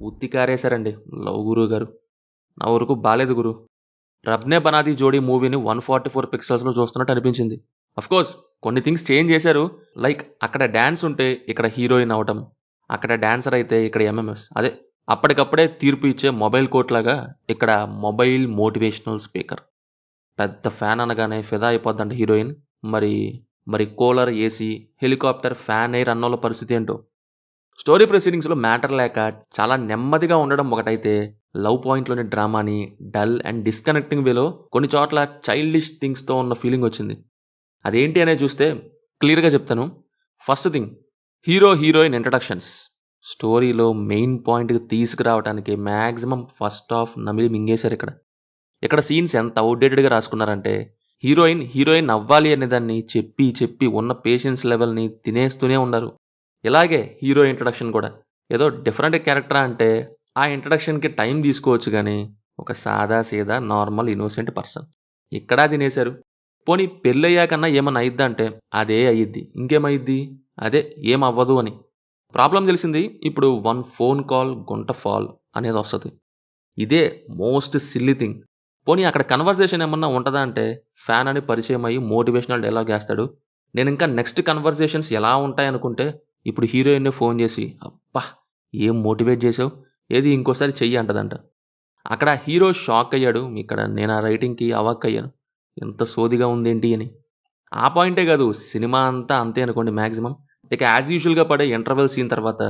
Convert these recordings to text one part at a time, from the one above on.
ఉత్తి కారేశారండి లవ్ గురువు గారు. నా వరకు బాలేదు గురు. 'రబ్‌నే బనాది జోడీ' మూవీని 144 పిక్సెల్స్‌లో చూస్తున్నట్టు అనిపించింది. అఫ్‌కోర్స్ కొన్ని థింగ్స్ చేంజ్ చేశారు. లైక్ అక్కడ డాన్స్ ఉంటే ఇక్కడ హీరోయిన్ అవ్వటం. అక్కడ డాన్సర్ అయితే ఇక్కడ ఎంఎంఎస్. అదే అప్పటికప్పుడే తీర్పు ఇచ్చే మొబైల్ కోట్ లాగా ఇక్కడ మొబైల్ మోటివేషనల్ స్పీకర్. పెద్ద ఫ్యాన్ అనగానే ఫిదా అయిపోద్దంట హీరోయిన్. మరి మరి cooler, AC, helicopter, fan air అన్నోళ్ళ పరిస్థితి ఏంటో. స్టోరీ ప్రొసీడింగ్స్‌లో మ్యాటర్ లేక చాలా నెమ్మదిగా ఉండడం ఒకటైతే, లవ్ పాయింట్‌లోని డ్రామాని డల్ అండ్ డిస్కనెక్టింగ్ వేలో కొన్ని చోట్ల చైల్డిష్ థింగ్స్‌తో ఉన్న ఫీలింగ్ వచ్చింది. అదేంటి అనేది చూస్తే క్లియర్‌గా చెప్తాను. First thing hero, heroine introductions. స్టోరీలో మెయిన్ పాయింట్‌కి తీసుకురావడానికి మాక్సిమం ఫస్ట్ హాఫ్ నమిలి మింగేశారు ఇక్కడ. ఇక్కడ సీన్స్ ఎంత ఔట్‌డేటెడ్‌గా రాసుకున్నారంటే, హీరోయిన్ అవ్వాలి అనేదాన్ని చెప్పి చెప్పి ఉన్న పేషెన్స్ లెవెల్‌ని తినేస్తూనే ఉన్నారు. ఇలాగే హీరో ఇంట్రడక్షన్ కూడా. ఏదో డిఫరెంట్ క్యారెక్టరా అంటే, ఆ ఇంట్రడక్షన్‌కి టైం తీసుకోవచ్చు గానీ, ఒక సాదా సీదా నార్మల్ ఇన్నోసెంట్ పర్సన్. ఇక్కడా తినేశారు. పోనీ పెళ్ళయ్యాకన్నా ఏమన్నా అయ్యిద్దా అంటే, అదే అయ్యిద్ది. ఇంకేమయ్యిద్ది? అదే ఏమవ్వదు అని. ప్రాబ్లమ్ తెలిసింది. ఇప్పుడు 1 ఫోన్ కాల్ గుంట ఫాల్ అనేదొస్తది. ఇదే మోస్ట్ సిల్లీ థింగ్. పోనీ అక్కడ కన్వర్జేషన్ ఏమన్నా ఉంటదా అంటే, ఫ్యాన్ అని పరిచయం అయ్యి మోటివేషనల్ డైలాగ్ ఏస్తాడు. నేనింకా నెక్స్ట్ కన్వర్జేషన్స్ ఎలా ఉంటాయనుకుంటే, ఇప్పుడు హీరోయిన్‌ని ఫోన్ చేసి, "అబ్బా! ఏం మోటివేట్ చేసావు. ఏది ఇంకోసారి చెయ్యి" అంటదంట. అక్కడ హీరో షాక్ అయ్యాడు. ఇక్కడ నేను ఆ రైటింగ్‌కి అవాక్కయ్యాను. ఎంత సోదిగా ఉందేంటి అని. ఆ పాయింటే కాదు, సినిమా అంతా అంతే అనుకోండి మాక్సిమం. ఇక యాజ్ యూజువల్‌గా పడే ఇంటర్వెల్ సీన్ తర్వాత,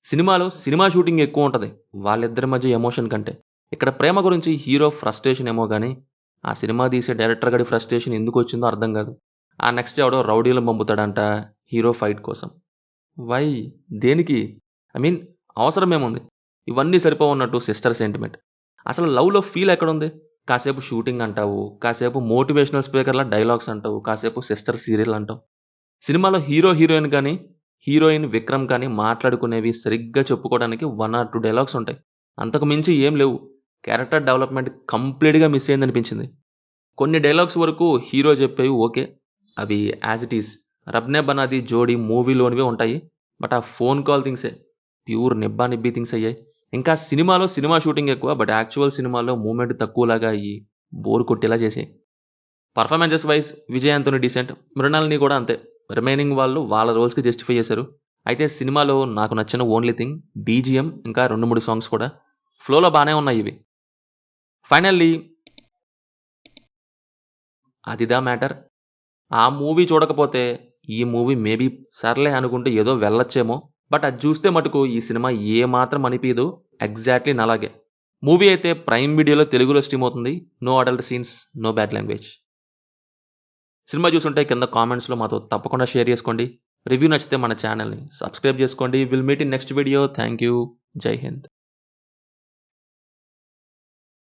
సినిమాలో సినిమా షూటింగ్ ఎక్కువ ఉంటది. వాళ్ళిద్దరి మధ్య ఎమోషన్ కంటే. ఇక్కడ ప్రేమ గురించి హీరో ఫ్రస్ట్రేషన్ ఏమో గానీ, ఆ సినిమా తీసే డైరెక్టర్ గడి ఫ్రస్ట్రేషన్ ఎందుకొచ్చిందో అర్థం కాదు. ఆ నెక్స్ట్ ఎవడో రౌడీలను పంపుతాడంట హీరో ఫైట్ కోసం. వై? దేనికి? ఐ మీన్ అవసరమేముంది? ఇవన్నీ సరిపోవన్నట్టు సిస్టర్ సెంటిమెంట్. అసలు లవ్‌లో ఫీల్ ఎక్కడుంది? కాసేపు షూటింగ్ అంటావు, కాసేపు మోటివేషనల్ స్పీకర్‌లా డైలాగ్స్ అంటావు, కాసేపు సిస్టర్ సీరియల్ అంటావు. సినిమాలో హీరో, హీరోయిన్ కానీ, హీరోయిన్ విక్రమ్ కానీ మాట్లాడుకునేవి సరిగ్గా చెప్పుకోవడానికి 1 ఆర్ 2 డైలాగ్స్ ఉంటాయి. అంతకు మించి ఏం లేవు. క్యారెక్టర్ డెవలప్‌మెంట్ కంప్లీట్‌గా మిస్ అయిందనిపించింది. కొన్ని డైలాగ్స్ వరకు హీరో చెప్పేవి ఓకే. అవి యాజ్ ఇట్ ఈజ్ 'రబ్‌నే బనాది జోడీ' మూవీలోనివే ఉంటాయి. బట్ ఆ phone call థింగ్సే pure నిబ్బా nibbi things అయ్యాయి. ఇంకా సినిమాలో సినిమా షూటింగ్ ఎక్కువ. బట్ యాక్చువల్ సినిమాలో మూవ్‌మెంట్ తక్కువలాగా అయ్యి బోర్ కొట్టేలా చేసాయి. Performances vice Vijay Anthony decent. Mrinalini కూడా అంతే. రిమైనింగ్ వాళ్ళు వాళ్ళ రోల్స్‌కి జస్టిఫై చేశారు. అయితే సినిమాలో నాకు నచ్చిన ఓన్లీ థింగ్ బీజీఎం ఇంకా 2, 3 సాంగ్స్ కూడా. ఫ్లోలో బానే ఉన్నాయి ఇవి. ఫైనల్లీ అదిదా మ్యాటర్. ఆ మూవీ చూడకపోతే ఈ మూవీ మేబీ సర్లే అనుకుంటే ఏదో వెళ్ళొచ్చేమో. బట్ అది చూస్తే మటుకు ఈ సినిమా ఏమాత్రం అనిపియదు. ఎగ్జాక్ట్‌లీ నాలాగే. మూవీ అయితే ప్రైమ్ వీడియోలో తెలుగులో స్ట్రీమ్ అవుతుంది. No adult scenes, no bad language. సినిమా చూసుంటే కింద కామెంట్స్‌లో మాతో తప్పకుండా షేర్ చేసుకోండి. రివ్యూ నచ్చితే మన ఛానల్‌ని సబ్స్క్రైబ్ చేసుకోండి. Will meet in next video. Thank you. జై హింద్.